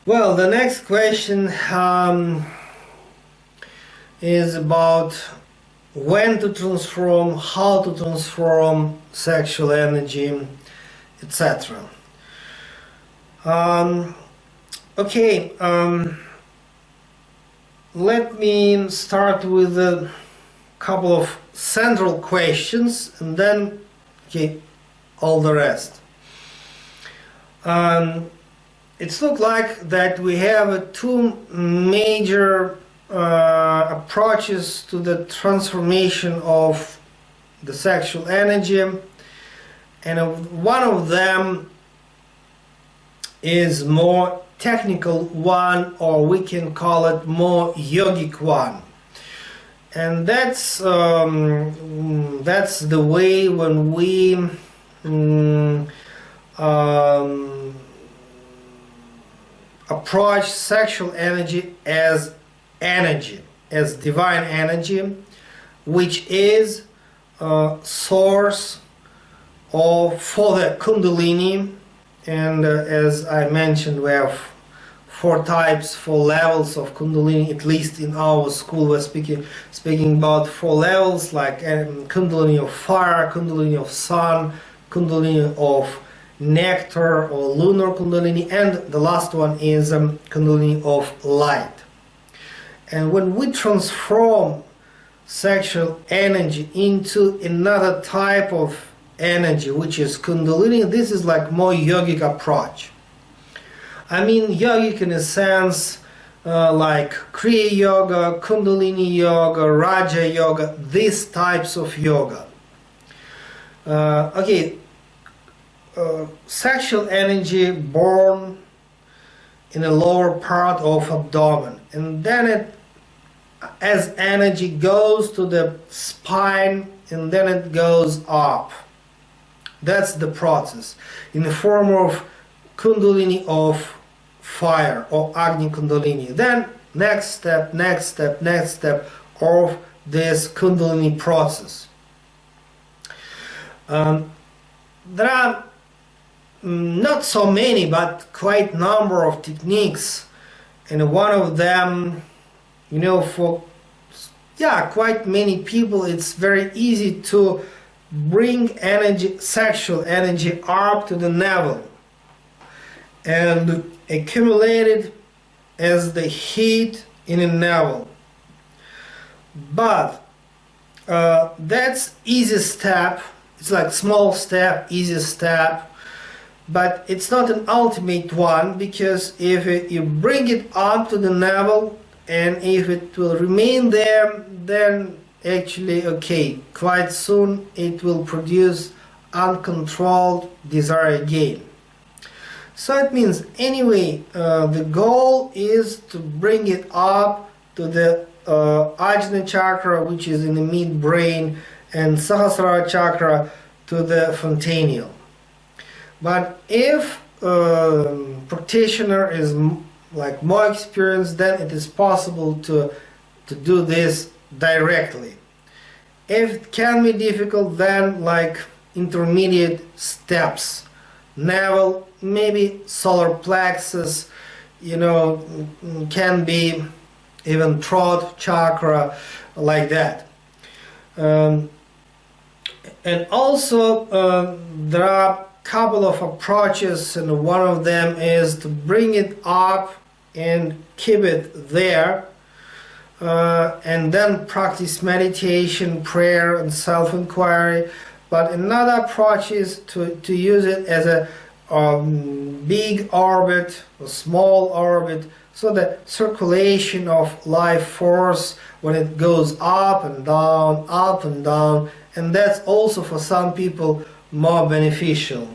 Well, the next question is about when to transform, how to transform sexual energy, etc. Okay, let me start with a couple of central questions and then all the rest. It's not like that we have two major approaches to the transformation of the sexual energy, and one of them is more technical one, or we can call it more yogic one, and that's the way when we approach sexual energy, as divine energy, which is a source for the Kundalini. And as I mentioned, we have 4 types, 4 levels of Kundalini. At least in our school we're speaking about 4 levels, like Kundalini of fire, Kundalini of sun, Kundalini of nectar or lunar Kundalini, and the last one is Kundalini of light. And when we transform sexual energy into another type of energy, which is Kundalini, this is like more yogic approach. I mean yogic in a sense like Kriya Yoga, Kundalini Yoga, Raja Yoga, these types of yoga. Sexual energy born in the lower part of abdomen, and then it, as energy goes to the spine, and then it goes up. That's the process in the form of Kundalini of fire or Agni Kundalini. Then next step of this Kundalini process. There are not so many, but quite number of techniques, and one of them, for quite many people, it's very easy to bring energy, sexual energy, up to the navel and accumulate it as the heat in the navel. But that's easy step. It's like small step, easy step, but it's not an ultimate one, because if you bring it up to the navel and if it will remain there, then actually quite soon it will produce uncontrolled desire again. So it means anyway the goal is to bring it up to the Ajna chakra, which is in the midbrain, and Sahasrara chakra to the fontanelle. But if practitioner is like more experienced, then it is possible to do this directly. If it can be difficult, then like intermediate steps, navel, maybe solar plexus, can be even throat chakra, like that. And also there are a couple of approaches, and one of them is to bring it up and keep it there, and then practice meditation, prayer and self-inquiry. But another approach is to use it as a big orbit, a small orbit, so the circulation of life force, when it goes up and down, and that's also for some people more beneficial.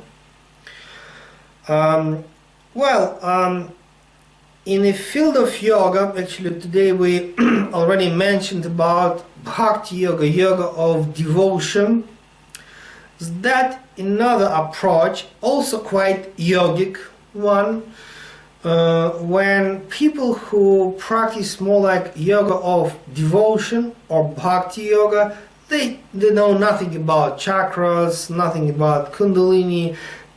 In the field of yoga, actually today we already mentioned about Bhakti Yoga, yoga of devotion. That another approach, also quite yogic one, when people who practice more like yoga of devotion or Bhakti Yoga, they know nothing about chakras, nothing about Kundalini,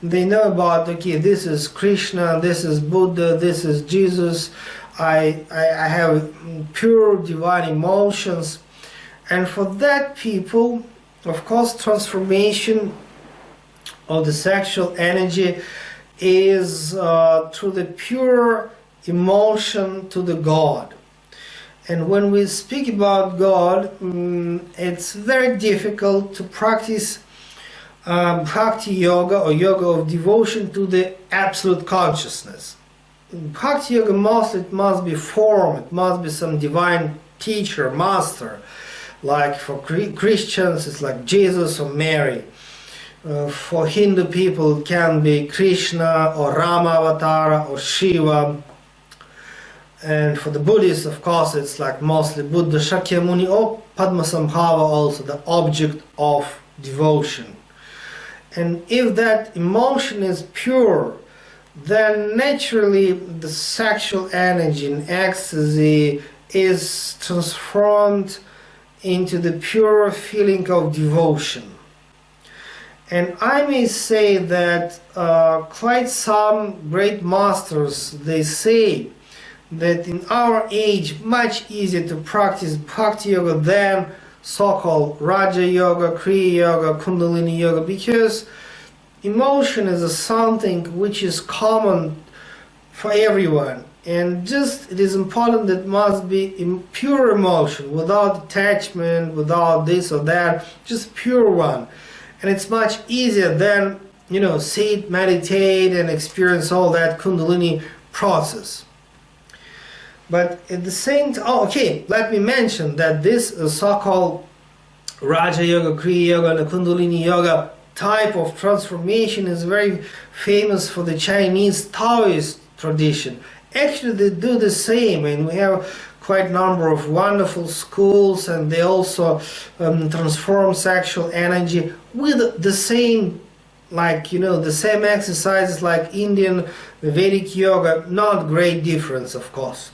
They know about, okay, this is Krishna, this is Buddha, this is Jesus. I have pure divine emotions. And for that people, of course, transformation of the sexual energy is through the pure emotion to the God. And when we speak about God, it's very difficult to practice Bhakti Yoga or Yoga of devotion to the absolute consciousness. In Bhakti Yoga mostly it must be form, it must be some divine teacher, master. Like for Christians it's like Jesus or Mary. For Hindu people it can be Krishna or Rama Avatara or Shiva. And for the Buddhists, of course, it's like mostly Buddha, Shakyamuni or Padmasambhava, also the object of devotion. And if that emotion is pure, then naturally the sexual energy in ecstasy is transformed into the pure feeling of devotion. And I may say that quite some great masters, they say that in our age much easier to practice Bhakti Yoga than so-called Raja Yoga, Kriya Yoga, Kundalini Yoga, because emotion is something which is common for everyone, and just it is important that it must be in pure emotion, without attachment, without this or that, just pure one. And it's much easier than, you know, sit, meditate and experience all that Kundalini process. But at the same time, okay, let me mention that this so-called Raja Yoga, Kriya Yoga and Kundalini Yoga type of transformation is very famous for the Chinese Taoist tradition. Actually, they do the same, and we have quite a number of wonderful schools, and they also transform sexual energy with the same, like, you know, the same exercises like Indian Vedic yoga, not great difference, of course.